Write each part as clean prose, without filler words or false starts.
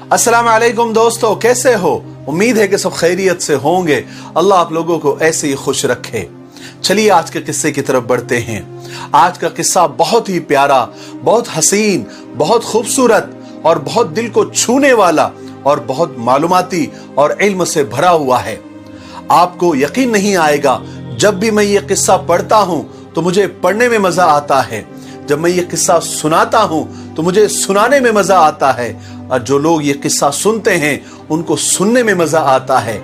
अस्सलाम वालेकुम दोस्तों, कैसे हो? उम्मीद है कि सब खैरियत से होंगे। अल्लाह आप लोगों को ऐसे ही खुश रखे। चलिए आज के किस्से की तरफ बढ़ते हैं। आज का किस्सा बहुत ही प्यारा, बहुत हसीन, बहुत खूबसूरत और बहुत दिल को छूने वाला और बहुत मालूमाती और इल्म से भरा हुआ है। आपको यकीन नहीं आएगा, जब भी मैं ये किस्सा पढ़ता हूं तो मुझे पढ़ने में मजा आता है, जब मैं ये किस्सा सुनाता हूं तो मुझे सुनाने में मजा आता है, और जो लोग ये किस्सा सुनते हैं उनको सुनने में मजा आता है।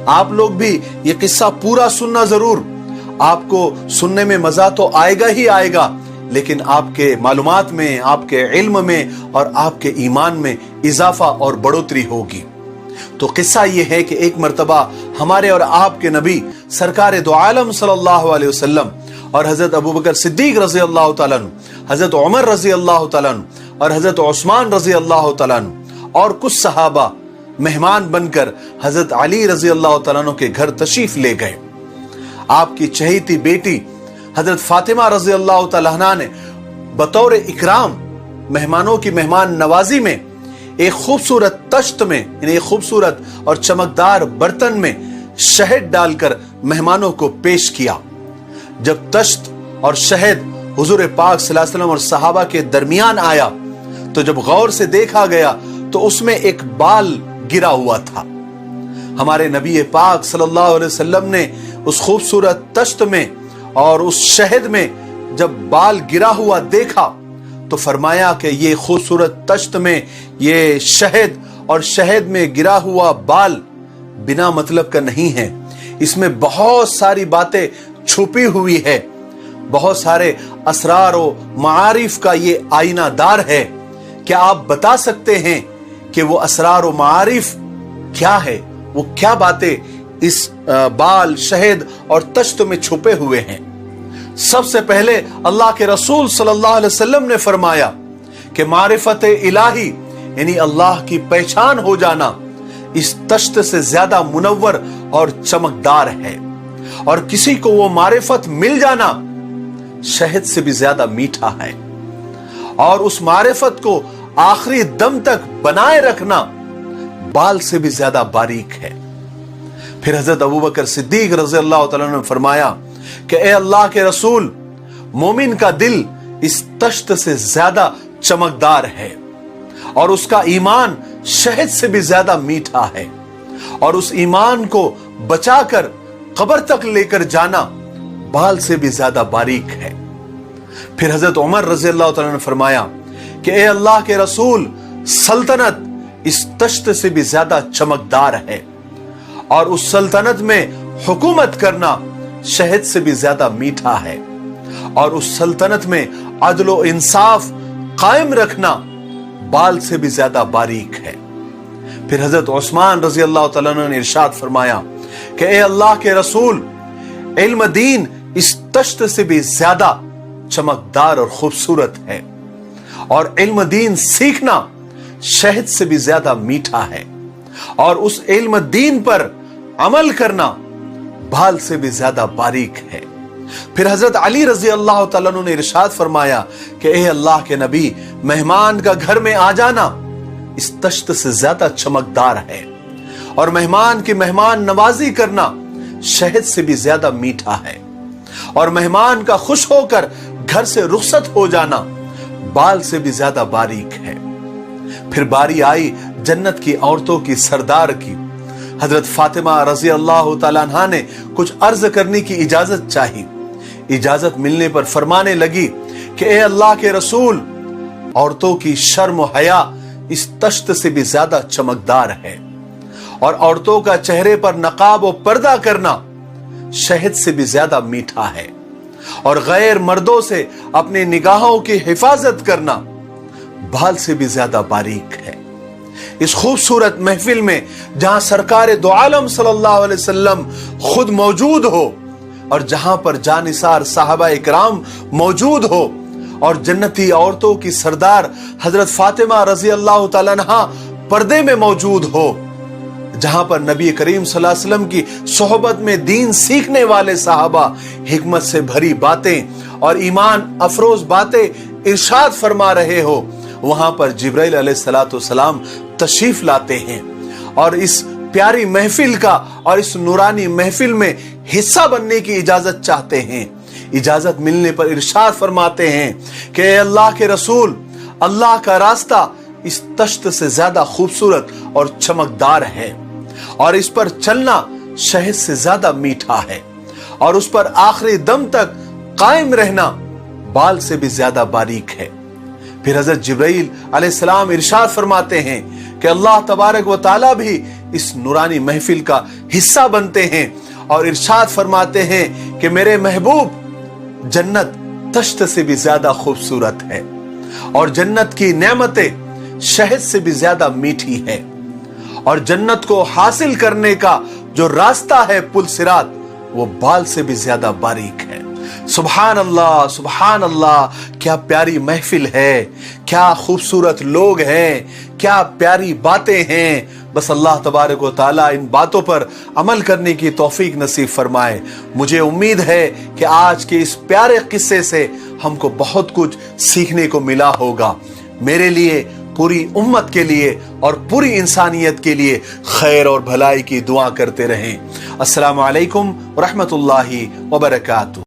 आप लोग भी ये किस्सा पूरा सुनना जरूर। आपको सुनने में मजा तो आएगा ही आएगा, लेकिन आपके मालूमात में, आपके इल्म में और आपके ईमान में इजाफा और बढ़ोतरी होगी। तो किस्सा ये है कि एक मर्तबा हमारे और आपके नबी सरकार दो आलम सल्लल्लाहु अलैहि वसल्लम और हजरत अबू बकर सिद्दीक रजी अल्लाह तआला अन्हु, हजरत उमर रजी अल्लाह तआला अन्हु और हजरत उस्मान रजी अल्लाह तआला अन्हु और कुछ सहाबा मेहमान बनकर हजरत अली रजी अल्लाह तआला अन्हु के घर तशरीफ ले गए। आपकी चहेती बेटी हजरत फातिमा रजी अल्लाह तआला अन्हा ने बतौर इकराम मेहमानों की मेहमान नवाजी में एक खूबसूरत तश्त में, यानी एक खूबसूरत और चमकदार बर्तन में शहद डालकर मेहमानों को पेश किया। जब तश्त और शहद हुजूर पाक सल्लल्लाहु अलैहि वसल्लम और सहाबा के दरमियान आया तो जब गौर से देखा गया तो उसमें एक बाल गिरा हुआ था। हमारे नबी पाक सल्लल्लाहु अलैहि वसल्लम ने उस खूबसूरत तश्त में और उस शहद में जब बाल गिरा हुआ देखा तो फरमाया कि ये खूबसूरत तश्त में ये शहद और शहद में गिरा हुआ बाल बिना मतलब का नहीं है, इसमें बहुत सारी बातें छुपी हुई है, बहुत सारे असरार और मारिफ का ये आईनादार है। क्या आप बता सकते हैं कि वो असरार और मारिफ क्या है? वो क्या बातें इस बाल, शहद और तश्त में छुपे हुए हैं? सबसे पहले अल्लाह के रसूल सल्लल्लाहु अलैहि वसल्लम ने फरमाया कि मारिफत इलाही यानी अल्लाह की पहचान हो जाना इस तश्त से ज्यादा मुनव्वर और चमकदार है, और किसी को वो मारिफत मिल जाना शहद से भी ज्यादा मीठा है, और उस मारिफत को आखिरी दम तक बनाए रखना बाल से भी ज्यादा बारीक है। फिर हजरत अबू बकर सिद्दीक रज़ी अल्लाह तआला अन्हु ने फरमाया कि ए अल्लाह के रसूल, मोमिन का दिल इस तश्त से ज्यादा चमकदार है और उसका ईमान शहद से भी ज्यादा मीठा है, और उस ईमान को बचाकर कब्र तक लेकर जाना बाल से भी ज्यादा बारीक है। फिर हजरत उमर रज़ी अल्लाह तआला ने फरमाया कि ए अल्लाह के रसूल, सल्तनत इस तश्त से भी ज्यादा चमकदार है, और उस सल्तनत में हुकूमत करना शहद से भी ज्यादा मीठा है, और उस सल्तनत में अदल व इंसाफ कायम रखना बाल से भी ज्यादा बारीक है। फिर हजरत उस्मान रजी अल्लाह तआला अन्हु ने इरशाद फरमाया कि ए अल्लाह के रसूल, इल्म दीन इस तश्त से भी ज्यादा चमकदार और खूबसूरत है, और इल्म दीन सीखना शहद से भी ज्यादा मीठा है, और उस इल्म दीन पर अमल करना बाल से भी ज्यादा बारीक है। फिर हजरत अली रजी अल्लाह तआला अन्हु ने इरशाद फरमाया कि ए अल्लाह के नबी, मेहमान का घर में आ जाना इस तश्त से ज्यादा चमकदार है, और मेहमान की मेहमान नवाजी करना शहद से भी ज्यादा मीठा है, और मेहमान का खुश होकर घर से रुखसत हो जाना बाल से भी ज्यादा बारीक है। फिर बारी आई जन्नत की औरतों की सरदार की। हजरत फातिमा रजी अल्लाह तआला अन्हा ने कुछ अर्ज करने की इजाजत चाही। इजाजत मिलने पर फरमाने लगी कि ए अल्लाह के रसूल, औरतों की शर्म और हया इस तश्त से भी ज्यादा चमकदार है, और औरतों का चेहरे पर नकाब और पर्दा करना शहद से भी ज्यादा मीठा है, और गैर मर्दों से अपनी निगाहों की हिफाजत करना बाल से भी ज्यादा बारीक है। इस खूबसूरत महफिल में जहां सरकार दो आलम सल्लल्लाहु अलैहि वसल्लम खुद मौजूद हो, और जहां पर जानिसार साहबा इकराम मौजूद हो, और जन्नती औरतों की सरदार हजरत फातिमा रजी अल्लाह तआला अन्हा पर्दे में मौजूद हो, जहां पर नबी करीम सल्लल्लाहु अलैहि वसल्लम की सोहबत में दीन सीखने वाले साहबा हिकमत से भरी बातें और ईमान अफरोज बातें इरशाद फरमा रहे हो, वहां पर जिब्राइल अलैहिस्सलातु वस्सलाम तशरीफ लाते हैं और इस प्यारी महफिल का और इस नूरानी महफिल में हिस्सा बनने की इजाजत चाहते हैं। इजाजत मिलने पर इरशाद फरमाते हैं कि अल्लाह के रसूल, अल्लाह का रास्ता इस तश्त से ज्यादा खूबसूरत और चमकदार है और इस पर चलना शहद से ज्यादा मीठा है और उस पर आखिरी दम तक कायम रहना बाल से भी ज्यादा बारीक है। फिर हजरत जिब्राइल अलैहिस्सलाम इरशाद फरमाते हैं कि अल्लाह तबारक व तआला भी इस नूरानी महफिल का हिस्सा बनते हैं और इरशाद फरमाते हैं कि मेरे महबूब, जन्नत तश्त से भी ज्यादा खूबसूरत है और जन्नत की नेमतें शहद से भी ज्यादा मीठी है और जन्नत को हासिल करने का जो रास्ता है पुल सिरात, वो बाल से भी ज्यादा बारीक है। सुभान अल्लाह, सुभान अल्लाह, क्या प्यारी महफिल है, क्या खूबसूरत लोग हैं, क्या प्यारी बातें हैं। बस अल्लाह तबारक व तआला इन बातों पर अमल करने की तौफीक नसीब फरमाए। मुझे उम्मीद है कि आज के इस प्यारे किस्से से हमको बहुत कुछ सीखने को मिला होगा। मेरे लिए, पूरी उम्मत के लिए और पूरी इंसानियत के लिए खैर और भलाई की दुआ करते रहें। अस्सलामु अलैकुम व रहमतुल्लाहि व बरकातुहू।